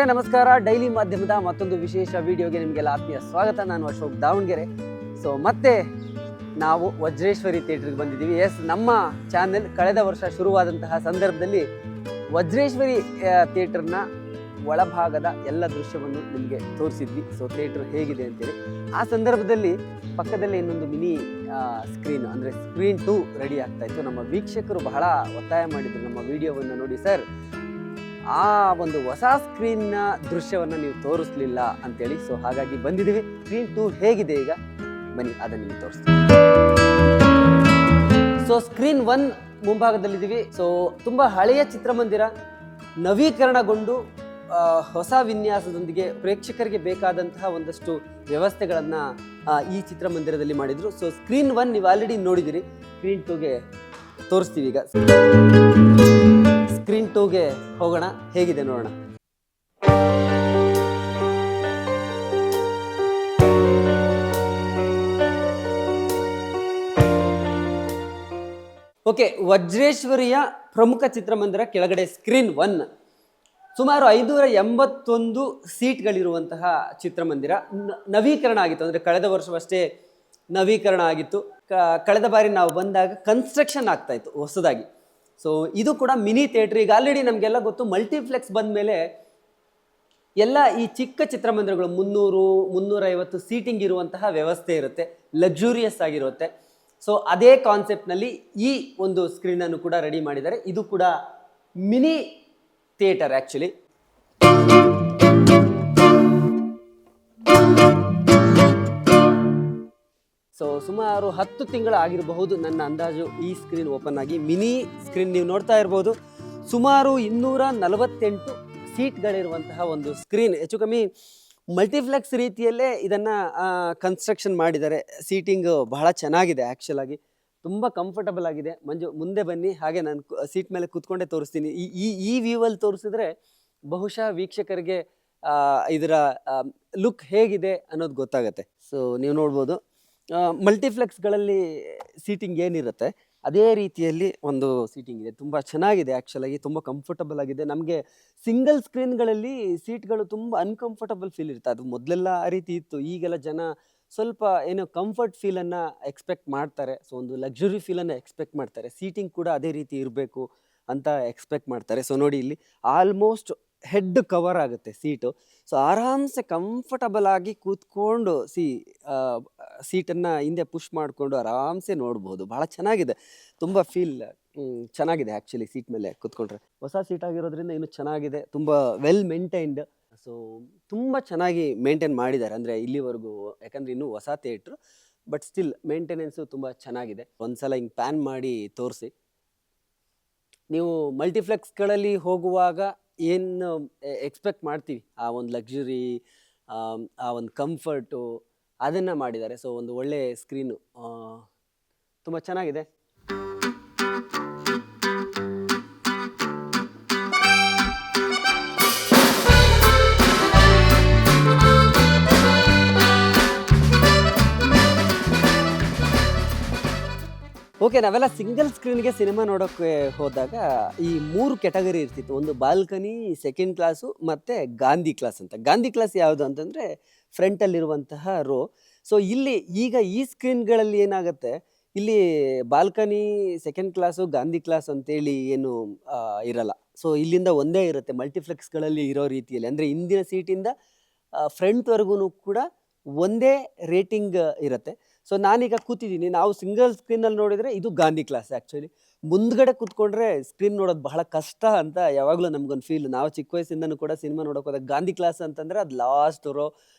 ನಮಸ್ಕಾರ. ಡೈಲಿ ಮಾಧ್ಯಮದ ಮತ್ತೊಂದು ವಿಶೇಷ ವಿಡಿಯೋಗೆ ನಿಮಗೆಲ್ಲ ಆತ್ಮೀಯ ಸ್ವಾಗತ. ನಾನು ಅಶೋಕ್ ದಾವಣಗೆರೆ. ಮತ್ತೆ ನಾವು ವಜ್ರೇಶ್ವರಿ ಥಿಯೇಟರ್ಗೆ ಬಂದಿದ್ದೀವಿ. ನಮ್ಮ ಚಾನೆಲ್ ಕಳೆದ ವರ್ಷ ಶುರುವಾದಂತಹ ಸಂದರ್ಭದಲ್ಲಿ ವಜ್ರೇಶ್ವರಿ ಥಿಯೇಟರ್ನ ಒಳಭಾಗದ ಎಲ್ಲ ದೃಶ್ಯವನ್ನು ನಿಮಗೆ ತೋರಿಸಿದ್ವಿ. ಥಿಯೇಟರ್ ಹೇಗಿದೆ ಅಂತೇಳಿ. ಆ ಸಂದರ್ಭದಲ್ಲಿ ಪಕ್ಕದಲ್ಲೇ ಇನ್ನೊಂದು ಮಿನಿ ಸ್ಕ್ರೀನ್ ಅಂದರೆ ಸ್ಕ್ರೀನ್ 2 ರೆಡಿ ಆಗ್ತಾ ಇತ್ತು. ನಮ್ಮ ವೀಕ್ಷಕರು ಬಹಳ ಒತ್ತಾಯ ಮಾಡಿದ್ರು ನಮ್ಮ ವಿಡಿಯೋವನ್ನು ನೋಡಿ, ಸರ್ ಆ ಒಂದು ಹೊಸ ಸ್ಕ್ರೀನ್ನ ದೃಶ್ಯವನ್ನು ನೀವು ತೋರಿಸ್ಲಿಲ್ಲ ಅಂತೇಳಿ. ಹಾಗಾಗಿ ಬಂದಿದ್ದೀವಿ. ಸ್ಕ್ರೀನ್ 2 ಹೇಗಿದೆ ಈಗ ಬನ್ನಿ ಅದನ್ನು ನಿಮಗೆ ತೋರಿಸ್ತೀವಿ. ಸ್ಕ್ರೀನ್ 1 ಮುಂಭಾಗದಲ್ಲಿದ್ದೀವಿ. ತುಂಬ ಹಳೆಯ ಚಿತ್ರಮಂದಿರ ನವೀಕರಣಗೊಂಡು ಹೊಸ ವಿನ್ಯಾಸದೊಂದಿಗೆ ಪ್ರೇಕ್ಷಕರಿಗೆ ಬೇಕಾದಂತಹ ಒಂದಷ್ಟು ವ್ಯವಸ್ಥೆಗಳನ್ನು ಈ ಚಿತ್ರಮಂದಿರದಲ್ಲಿ ಮಾಡಿದರು. ಸ್ಕ್ರೀನ್ 1 ನೀವು ಆಲ್ರೆಡಿ ನೋಡಿದಿರಿ. ಸ್ಕ್ರೀನ್ 2ಗೆ ತೋರಿಸ್ತೀವಿ ಈಗ. ಸ್ಕ್ರೀನ್ 2ಗೆ ಹೋಗೋಣ, ಹೇಗಿದೆ ನೋಡೋಣ. ಓಕೆ, ವಜ್ರೇಶ್ವರಿಯ ಪ್ರಮುಖ ಚಿತ್ರಮಂದಿರ ಕೆಳಗಡೆ ಸ್ಕ್ರೀನ್ 1 ಸುಮಾರು 581 ಸೀಟ್ಗಳಿರುವಂತಹ ಚಿತ್ರಮಂದಿರ. ನವೀಕರಣ ಆಗಿತ್ತು, ಅಂದರೆ ಕಳೆದ ವರ್ಷವಷ್ಟೇ ನವೀಕರಣ ಆಗಿತ್ತು. ಕಳೆದ ಬಾರಿ ನಾವು ಬಂದಾಗ ಕನ್ಸ್ಟ್ರಕ್ಷನ್ ಆಗ್ತಾ ಇತ್ತು ಹೊಸದಾಗಿ. ಇದು ಕೂಡ ಮಿನಿ ಥಿಯೇಟ್ರ್. ಈಗ ಆಲ್ರೆಡಿ ನಮಗೆಲ್ಲ ಗೊತ್ತು, ಮಲ್ಟಿಪ್ಲೆಕ್ಸ್ ಬಂದ ಮೇಲೆ ಎಲ್ಲ ಈ ಚಿಕ್ಕ ಚಿತ್ರಮಂದಿರಗಳು 300-350 ಸೀಟಿಂಗ್ ಇರುವಂತಹ ವ್ಯವಸ್ಥೆ ಇರುತ್ತೆ, ಲಕ್ಸುರಿಯಸ್ ಆಗಿರುತ್ತೆ. ಅದೇ ಕಾನ್ಸೆಪ್ಟ್ನಲ್ಲಿ ಈ ಒಂದು ಸ್ಕ್ರೀನನ್ನು ಕೂಡ ರೆಡಿ ಮಾಡಿದ್ದಾರೆ. ಇದು ಕೂಡ ಮಿನಿ ಥಿಯೇಟರ್ ಆ್ಯಕ್ಚುಲಿ. ಸುಮಾರು 10 ತಿಂಗಳು ಆಗಿರಬಹುದು ನನ್ನ ಅಂದಾಜು ಈ ಸ್ಕ್ರೀನ್ ಓಪನ್ ಆಗಿ. ಮಿನಿ ಸ್ಕ್ರೀನ್ ನೀವು ನೋಡ್ತಾ ಇರ್ಬೋದು. ಸುಮಾರು 248 ಸೀಟ್ಗಳಿರುವಂತಹ ಒಂದು ಸ್ಕ್ರೀನ್. ಹೆಚ್ಚು ಕಮ್ಮಿ ಮಲ್ಟಿಪ್ಲೆಕ್ಸ್ ರೀತಿಯಲ್ಲೇ ಇದನ್ನು ಕನ್ಸ್ಟ್ರಕ್ಷನ್ ಮಾಡಿದ್ದಾರೆ. ಸೀಟಿಂಗ್ ಬಹಳ ಚೆನ್ನಾಗಿದೆ, ಆ್ಯಕ್ಚುಲ್ ಆಗಿ ತುಂಬ ಕಂಫರ್ಟಬಲ್ ಆಗಿದೆ. ಮುಂದೆ ಬನ್ನಿ, ಹಾಗೆ ನಾನು ಸೀಟ್ ಮೇಲೆ ಕೂತ್ಕೊಂಡೇ ತೋರಿಸ್ತೀನಿ. ಈ ವ್ಯೂವಲ್ಲಿ ತೋರಿಸಿದ್ರೆ ಬಹುಶಃ ವೀಕ್ಷಕರಿಗೆ ಇದರ ಲುಕ್ ಹೇಗಿದೆ ಅನ್ನೋದು ಗೊತ್ತಾಗತ್ತೆ. ನೀವು ನೋಡ್ಬೋದು, ಮಲ್ಟಿಪ್ಲೆಕ್ಸ್ಗಳಲ್ಲಿ ಸೀಟಿಂಗ್ ಏನಿರುತ್ತೆ ಅದೇ ರೀತಿಯಲ್ಲಿ ಒಂದು ಸೀಟಿಂಗ್ ಇದೆ. ತುಂಬ ಚೆನ್ನಾಗಿದೆ, ಆ್ಯಕ್ಚುಲಾಗಿ ತುಂಬ ಕಂಫರ್ಟಬಲ್ ಆಗಿದೆ. ನಮಗೆ ಸಿಂಗಲ್ ಸ್ಕ್ರೀನ್ಗಳಲ್ಲಿ ಸೀಟ್ಗಳು ತುಂಬ ಅನ್ಕಂಫರ್ಟಬಲ್ ಫೀಲ್ ಇರುತ್ತೆ. ಅದು ಮೊದಲೆಲ್ಲ ಆ ರೀತಿ ಇತ್ತು. ಈಗೆಲ್ಲ ಜನ ಸ್ವಲ್ಪ ಏನೋ ಕಂಫರ್ಟ್ ಫೀಲನ್ನು ಎಕ್ಸ್ಪೆಕ್ಟ್ ಮಾಡ್ತಾರೆ. ಒಂದು ಲಕ್ಸುರಿ ಫೀಲನ್ನು ಎಕ್ಸ್ಪೆಕ್ಟ್ ಮಾಡ್ತಾರೆ. ಸೀಟಿಂಗ್ ಕೂಡ ಅದೇ ರೀತಿ ಇರಬೇಕು ಅಂತ ಎಕ್ಸ್ಪೆಕ್ಟ್ ಮಾಡ್ತಾರೆ. ನೋಡಿ, ಇಲ್ಲಿ ಆಲ್ಮೋಸ್ಟ್ ಹೆಡ್ ಕವರ್ ಆಗುತ್ತೆ ಸೀಟು. ಆರಾಮ್ಸೆ ಕಂಫರ್ಟಬಲ್ ಆಗಿ ಕೂತ್ಕೊಂಡು ಸೀಟನ್ನು ಹಿಂದೆ ಪುಷ್ ಮಾಡಿಕೊಂಡು ಆರಾಮ್ಸೆ ನೋಡ್ಬೋದು. ಭಾಳ ಚೆನ್ನಾಗಿದೆ, ತುಂಬ ಫೀಲ್ ಚೆನ್ನಾಗಿದೆ ಆ್ಯಕ್ಚುಲಿ ಸೀಟ್ ಮೇಲೆ ಕೂತ್ಕೊಂಡ್ರೆ. ಹೊಸ ಸೀಟ್ ಆಗಿರೋದ್ರಿಂದ ಇನ್ನೂ ಚೆನ್ನಾಗಿದೆ, ತುಂಬ ವೆಲ್ ಮೇಂಟೈನ್ಡ್. ತುಂಬ ಚೆನ್ನಾಗಿ ಮೇಂಟೈನ್ ಮಾಡಿದ್ದಾರೆ ಅಂದರೆ ಇಲ್ಲಿವರೆಗೂ. ಯಾಕಂದರೆ ಇನ್ನೂ ಹೊಸ ಥಿಯೇಟ್ರು, ಬಟ್ ಸ್ಟಿಲ್ ಮೇಂಟೆನೆನ್ಸು ತುಂಬ ಚೆನ್ನಾಗಿದೆ. ಒಂದ್ಸಲ ಹಿಂಗೆ ಪ್ಯಾನ್ ಮಾಡಿ ತೋರಿಸಿ. ನೀವು ಮಲ್ಟಿಪ್ಲೆಕ್ಸ್ಗಳಲ್ಲಿ ಹೋಗುವಾಗ ಏನು ಎಕ್ಸ್ಪೆಕ್ಟ್ ಮಾಡ್ತೀವಿ, ಆ ಒಂದು ಲಕ್ಸುರಿ, ಆ ಒಂದು ಕಂಫರ್ಟು, ಅದನ್ನು ಮಾಡಿದ್ದಾರೆ. ಒಂದು ಒಳ್ಳೆ ಸ್ಕ್ರೀನು, ತುಂಬ ಚೆನ್ನಾಗಿದೆ. ಓಕೆ, ನಾವೆಲ್ಲ ಸಿಂಗಲ್ ಸ್ಕ್ರೀನ್ಗೆ ಸಿನಿಮಾ ನೋಡೋಕ್ಕೆ ಹೋದಾಗ ಈ 3 ಕ್ಯಾಟಗರಿ ಇರ್ತಿತ್ತು. ಒಂದು ಬಾಲ್ಕನಿ, ಸೆಕೆಂಡ್ ಕ್ಲಾಸು ಮತ್ತು ಗಾಂಧಿ ಕ್ಲಾಸ್ ಅಂತ. ಗಾಂಧಿ ಕ್ಲಾಸ್ ಯಾವುದು ಅಂತಂದರೆ ಫ್ರಂಟಲ್ಲಿರುವಂತಹ ರೋ. ಇಲ್ಲಿ ಈಗ ಈ ಸ್ಕ್ರೀನ್ಗಳಲ್ಲಿ ಏನಾಗುತ್ತೆ, ಇಲ್ಲಿ balcony, second class, Gandhi class ಅಂತೇಳಿ ಏನು ಇರಲ್ಲ. ಇಲ್ಲಿಂದ ಒಂದೇ ಇರುತ್ತೆ ಮಲ್ಟಿಪ್ಲೆಕ್ಸ್ಗಳಲ್ಲಿ ಇರೋ ರೀತಿಯಲ್ಲಿ. ಅಂದರೆ ಹಿಂದಿನ ಸೀಟಿಂದ ಫ್ರಂಟ್ವರೆಗೂ ಕೂಡ ಒಂದೇ ರೇಟಿಂಗ್ ಇರುತ್ತೆ. ನಾನೀಗ ಕೂತಿದ್ದೀನಿ. ನಾವು ಸಿಂಗಲ್ ಸ್ಕ್ರೀನಲ್ಲಿ ನೋಡಿದರೆ ಇದು ಗಾಂಧಿ ಕ್ಲಾಸ್. ಆ್ಯಕ್ಚುಲಿ ಮುಂದ್ಗಡೆ ಕೂತ್ಕೊಂಡ್ರೆ ಸ್ಕ್ರೀನ್ ನೋಡೋದು ಬಹಳ ಕಷ್ಟ ಅಂತ ಯಾವಾಗಲೂ ನಮ್ಗೊಂದು ಫೀಲ್. ನಾವು ಚಿಕ್ಕ ವಯಸ್ಸಿಂದನೂ ಕೂಡ ಸಿನಿಮಾ ನೋಡೋಕೆ ಹೋದಾಗ ಗಾಂಧಿ ಕ್ಲಾಸ್ ಅಂತಂದರೆ ಅದು ಲಾಸ್ಟ್ ರೋ,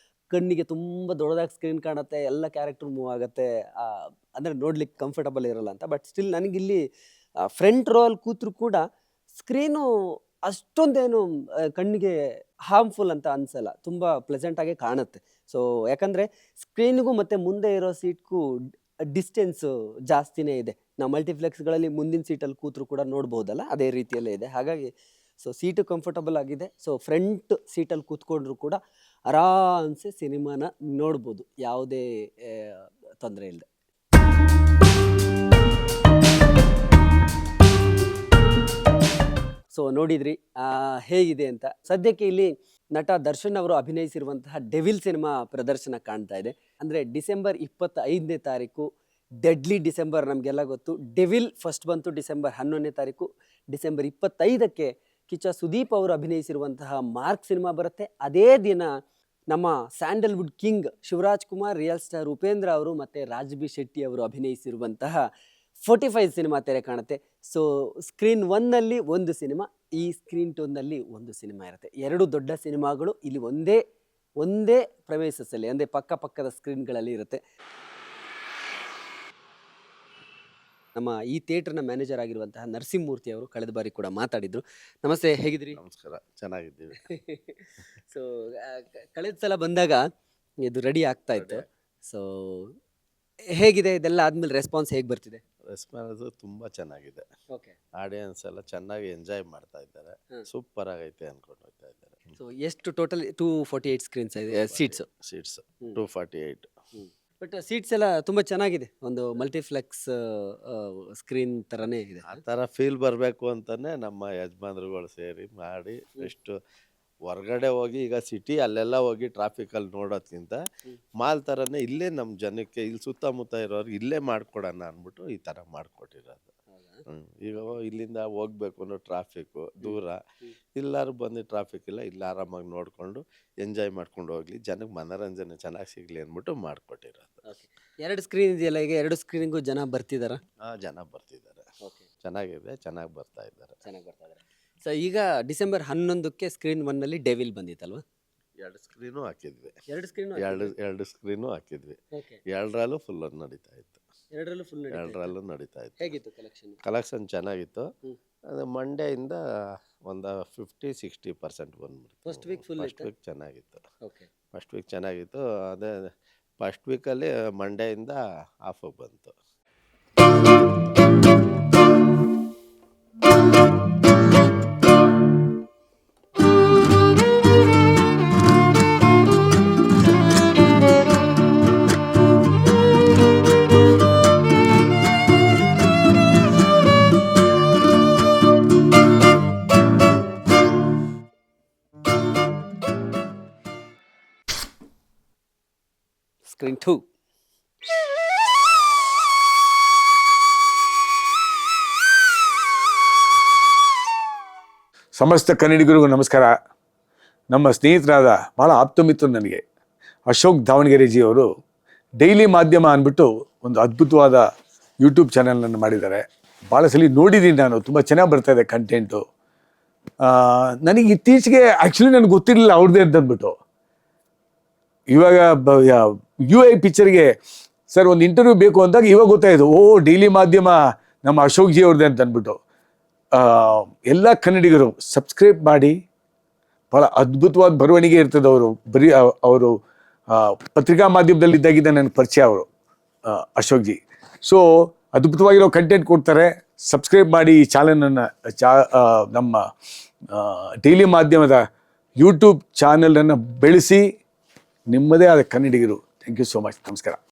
ಕಣ್ಣಿಗೆ ತುಂಬ ದೊಡ್ಡದಾಗಿ ಸ್ಕ್ರೀನ್ ಕಾಣುತ್ತೆ, ಎಲ್ಲ ಕ್ಯಾರೆಕ್ಟರ್ ಮೂವ್ ಆಗುತ್ತೆ, ಅಂದರೆ ನೋಡ್ಲಿಕ್ಕೆ ಕಂಫರ್ಟಬಲ್ ಇರೋಲ್ಲ ಅಂತ. ಬಟ್ ಸ್ಟಿಲ್ ನನಗಿಲ್ಲಿ ಫ್ರಂಟ್ ರೋ ಅಲ್ಲಿ ಕೂತ್ರು ಕೂಡ ಸ್ಕ್ರೀನು ಅಷ್ಟೊಂದೇನು ಕಣ್ಣಿಗೆ ಹಾರ್ಮ್ಫುಲ್ ಅಂತ ಅನಿಸಲ್ಲ, ತುಂಬ ಪ್ಲೆಸೆಂಟಾಗೆ ಕಾಣುತ್ತೆ. ಯಾಕಂದರೆ ಸ್ಕ್ರೀನಿಗೂ ಮತ್ತು ಮುಂದೆ ಇರೋ ಸೀಟ್ಗೂ ಡಿಸ್ಟೆನ್ಸು ಜಾಸ್ತಿನೇ ಇದೆ. ನಾವು ಮಲ್ಟಿಪ್ಲೆಕ್ಸ್ಗಳಲ್ಲಿ ಮುಂದಿನ ಸೀಟಲ್ಲಿ ಕೂತ್ರು ಕೂಡ ನೋಡ್ಬೋದಲ್ಲ, ಅದೇ ರೀತಿಯಲ್ಲೇ ಇದೆ. ಹಾಗಾಗಿ ಸೀಟು ಕಂಫರ್ಟಬಲ್ ಆಗಿದೆ. ಫ್ರಂಟ್ ಸೀಟಲ್ಲಿ ಕೂತ್ಕೊಂಡ್ರು ಕೂಡ ಆರಾಮ್ಸೆ ಸಿನಿಮಾನ ನೋಡ್ಬೋದು, ಯಾವುದೇ ತೊಂದರೆ ಇಲ್ಲದೆ. ಸೊ ನೋಡಿದ್ರಿ ಹೇಗಿದೆ ಅಂತ. ಸದ್ಯಕ್ಕೆ ಇಲ್ಲಿ ನಟ ದರ್ಶನ್ ಅವರು ಅಭಿನಯಿಸಿರುವಂತಹ ಡೆವಿಲ್ ಸಿನಿಮಾ ಪ್ರದರ್ಶನ ಕಾಣ್ತಾ ಇದೆ. ಅಂದರೆ ಡಿಸೆಂಬರ್ 25ನೇ ತಾರೀಕು ಡೆಡ್ಲಿ ಡಿಸೆಂಬರ್ ನಮಗೆಲ್ಲ ಗೊತ್ತು. ಡೆವಿಲ್ ಫಸ್ಟ್ ಬಂತು ಡಿಸೆಂಬರ್ 11ನೇ ತಾರೀಕು. ಡಿಸೆಂಬರ್ 25ಕ್ಕೆ ಕಿಚ್ಚ ಸುದೀಪ್ ಅವರು ಅಭಿನಯಿಸಿರುವಂತಹ ಮಾರ್ಕ್ ಸಿನಿಮಾ ಬರುತ್ತೆ. ಅದೇ ದಿನ ನಮ್ಮ sandalwood king Shivaraj Kumar, real star Upendra ಅವರು ಮತ್ತು ರಾಜ್ ಬಿ ಶೆಟ್ಟಿ ಅವರು ಅಭಿನಯಿಸಿರುವಂತಹ 45 ಸಿನಿಮಾ ತೆರೆ ಕಾಣುತ್ತೆ. ಸೊ ಸ್ಕ್ರೀನ್ 1ನಲ್ಲಿ ಒಂದು ಸಿನಿಮಾ, ಈ ಸ್ಕ್ರೀನ್ 2ನಲ್ಲಿ ಒಂದು ಸಿನಿಮಾ ಇರುತ್ತೆ. ಎರಡು ದೊಡ್ಡ ಸಿನಿಮಾಗಳು ಇಲ್ಲಿ ಒಂದೇ ಪ್ರವೇಶದಲ್ಲಿ, ಅಂದರೆ ಪಕ್ಕದ ಸ್ಕ್ರೀನ್ಗಳಲ್ಲಿ ಇರುತ್ತೆ. ನಮ್ಮ ಈ ಥಿಯೇಟರ್ನ ಮ್ಯಾನೇಜರ್ ಆಗಿರುವಂತಹ ನರಸಿಂಹಮೂರ್ತಿ ಅವರು ಕಳೆದ ಬಾರಿ ಕೂಡ ಮಾತಾಡಿದ್ರು. ನಮಸ್ತೆ, ಹೇಗಿದ್ರಿ? ನಮಸ್ಕಾರ, ಚೆನ್ನಾಗಿದ್ದೀವಿ. ಸೊ ಕಳೆದ ಸಲ ಬಂದಾಗ ಇದು ರೆಡಿ ಆಗ್ತಾ ಇತ್ತು. ಸೊ ಹೇಗಿದೆ ಇದೆಲ್ಲ ಆದ್ಮೇಲೆ ರೆಸ್ಪಾನ್ಸ್ ಹೇಗೆ ಬರ್ತಿದೆ? ರೆಸ್ಪಾನ್ಸ್ ತುಂಬ ಚೆನ್ನಾಗಿದೆ. ಓಕೆ, ಆಡಿಯನ್ಸ್ ಎಲ್ಲ ಚೆನ್ನಾಗಿ ಎಂಜಾಯ್ ಮಾಡ್ತಾ ಇದ್ದಾರೆ. ಸೂಪರ್ ಆಗೈತೆ ಅನ್ಕೊಂಡು ಹೋಗ್ತಾ ಇದ್ದಾರೆ. ಸೊ ಎಷ್ಟು ಟೋಟಲ್ 248 ಸ್ಕ್ರೀನ್ಸ್ ಇದೆ, ಸೀಟ್ಸ್ 248. ಬಟ್ ಸೀಟ್ಸ್ ಎಲ್ಲ ತುಂಬ ಚೆನ್ನಾಗಿದೆ, ಒಂದು ಮಲ್ಟಿಪ್ಲೆಕ್ಸ್ ಸ್ಕ್ರೀನ್ ಥರನೇ ಇದೆ. ಆ ಥರ ಫೀಲ್ ಬರಬೇಕು ಅಂತಾನೆ ನಮ್ಮ ಯಜಮಾನ್ರುಗಳು ಸೇರಿ ಮಾಡಿ, ಎಷ್ಟು ಹೊರ್ಗಡೆ ಹೋಗಿ ಈಗ ಸಿಟಿ ಅಲ್ಲೆಲ್ಲ ಹೋಗಿ ಟ್ರಾಫಿಕಲ್ಲಿ ನೋಡೋದ್ಕಿಂತ ಮಾಲ್ ಥರನೇ ಇಲ್ಲೇ ನಮ್ಮ ಜನಕ್ಕೆ, ಇಲ್ಲಿ ಸುತ್ತಮುತ್ತ ಇರೋರು ಇಲ್ಲೇ ಮಾಡ್ಕೊಡೋಣ ಅಂದ್ಬಿಟ್ಟು ಈ ಥರ ಮಾಡಿಕೊಟ್ಟಿರೋದು. ಈಗ ಇಲ್ಲಿಂದ ಹೋಗ್ಬೇಕು ಅನ್ನೋ ಟ್ರಾಫಿಕ್ಕು ದೂರ, ಎಲ್ಲರೂ ಬಂದು ಟ್ರಾಫಿಕ್ ಇಲ್ಲ, ಇಲ್ಲಿ ಆರಾಮಾಗಿ ನೋಡಿಕೊಂಡು ಎಂಜಾಯ್ ಮಾಡ್ಕೊಂಡು ಹೋಗ್ಲಿ, ಜನಕ್ಕೆ ಮನೋರಂಜನೆ ಚೆನ್ನಾಗಿ ಸಿಗಲಿ ಅಂದ್ಬಿಟ್ಟು ಮಾಡಿಕೊಟ್ಟಿರೋದು. ಎರಡು ಸ್ಕ್ರೀನ್ ಇದೆಯಲ್ಲ, ಈಗ ಎರಡು ಸ್ಕ್ರೀನಿಗೂ ಜನ ಬರ್ತಿದಾರ? ಜನ ಬರ್ತಿದ್ದಾರೆ, ಚೆನ್ನಾಗಿದೆ, ಚೆನ್ನಾಗಿ ಬರ್ತಾ ಇದ್ದಾರೆ. ಸೊ ಈಗ ಡಿಸೆಂಬರ್ 11ಕ್ಕೆ ಸ್ಕ್ರೀನ್ 1ನಲ್ಲಿ ಡೆವಿಲ್ ಬಂದಿತ್ತಲ್ವಾ? ಎರಡು ಸ್ಕ್ರೀನು ಹಾಕಿದ್ವಿ. ಎರಡು ಸ್ಕ್ರೀನು ಹಾಕಿದ್ವಿ. ಎರಡರಲ್ಲೂ ಫುಲ್ ನಡೀತಾ ಇತ್ತು. ಎರಡರಲ್ಲೂ ನಡೀತಾ ಇತ್ತು. ಹೇಗಿತ್ತು ಕಲೆಕ್ಷನ್ ಚೆನ್ನಾಗಿತ್ತು. ಅದು ಮಂಡೆಯಿಂದ ಒಂದು 50-60% ಬಂದ್ಬಿಡ್ತು. ಫಸ್ಟ್ ವೀಕ್ ಚೆನ್ನಾಗಿತ್ತು. ಫಸ್ಟ್ ವೀಕ್ ಚೆನ್ನಾಗಿತ್ತು. ಅದೇ ಫಸ್ಟ್ ವೀಕಲ್ಲಿ ಮಂಡೆಯಿಂದ ಆಫ್ ಬಂತು. ಸ್ಕ್ರೀನ್ 2. ಸಮಸ್ತ ಕನ್ನಡಿಗರಿಗೂ ನಮಸ್ಕಾರ. ನಮ್ಮ ಸ್ನೇಹಿತರಾದ ಭಾಳ ಆಪ್ತಮಿತ್ರರು ನನಗೆ ಅಶೋಕ್ ದಾವಣಗೆರೆಜಿ ಅವರು ಡೈಲಿ ಮಾಧ್ಯಮ ಅಂದ್ಬಿಟ್ಟು ಒಂದು ಅದ್ಭುತವಾದ ಯೂಟ್ಯೂಬ್ ಚಾನಲನ್ನು ಮಾಡಿದ್ದಾರೆ. ಭಾಳ ಸಲ ನೋಡಿದ್ದೀನಿ ನಾನು, ತುಂಬ ಚೆನ್ನಾಗಿ ಬರ್ತಾಯಿದೆ ಕಂಟೆಂಟು. ನನಗೆ ಇತ್ತೀಚೆಗೆ ಆ್ಯಕ್ಚುಲಿ ನನಗೆ ಗೊತ್ತಿರಲಿಲ್ಲ ಅವ್ರದ್ದೇ ಅಂತಂದ್ಬಿಟ್ಟು. ಇವಾಗ UI ಪಿಕ್ಚರ್ಗೆ ಸರ್ ಒಂದು ಇಂಟರ್ವ್ಯೂ ಬೇಕು ಅಂದಾಗ ಇವಾಗ ಗೊತ್ತಾಯಿತು, ಡೈಲಿ ಮಾಧ್ಯಮ ನಮ್ಮ ಅಶೋಕ್ ಜಿ ಅವ್ರದ್ದೇ ಅಂತ ಅಂದ್ಬಿಟ್ಟು. ಎಲ್ಲ ಕನ್ನಡಿಗರು ಸಬ್ಸ್ಕ್ರೈಬ್ ಮಾಡಿ. ಭಾಳ ಅದ್ಭುತವಾದ ಬರವಣಿಗೆ ಇರ್ತದೆ. ಅವರು ಪತ್ರಿಕಾ ಮಾಧ್ಯಮದಲ್ಲಿದ್ದಾಗಿದ್ದ ನನಗೆ ಪರಿಚಯ ಅವರು ಅಶೋಕ್ ಜಿ. ಸೊ ಅದ್ಭುತವಾಗಿರೋ ಕಂಟೆಂಟ್ ಕೊಡ್ತಾರೆ. ಸಬ್ಸ್ಕ್ರೈಬ್ ಮಾಡಿ ಈ ಚಾನಲನ್ನು, ನಮ್ಮ ಡೈಲಿ ಮಾಧ್ಯಮದ ಯೂಟ್ಯೂಬ್ ಚಾನಲನ್ನು ಬೆಳೆಸಿ ನಿಮ್ಮದೇ ಆದ ಕನ್ನಡಿಗರು. Thank you so much. ನಮಸ್ಕಾರ.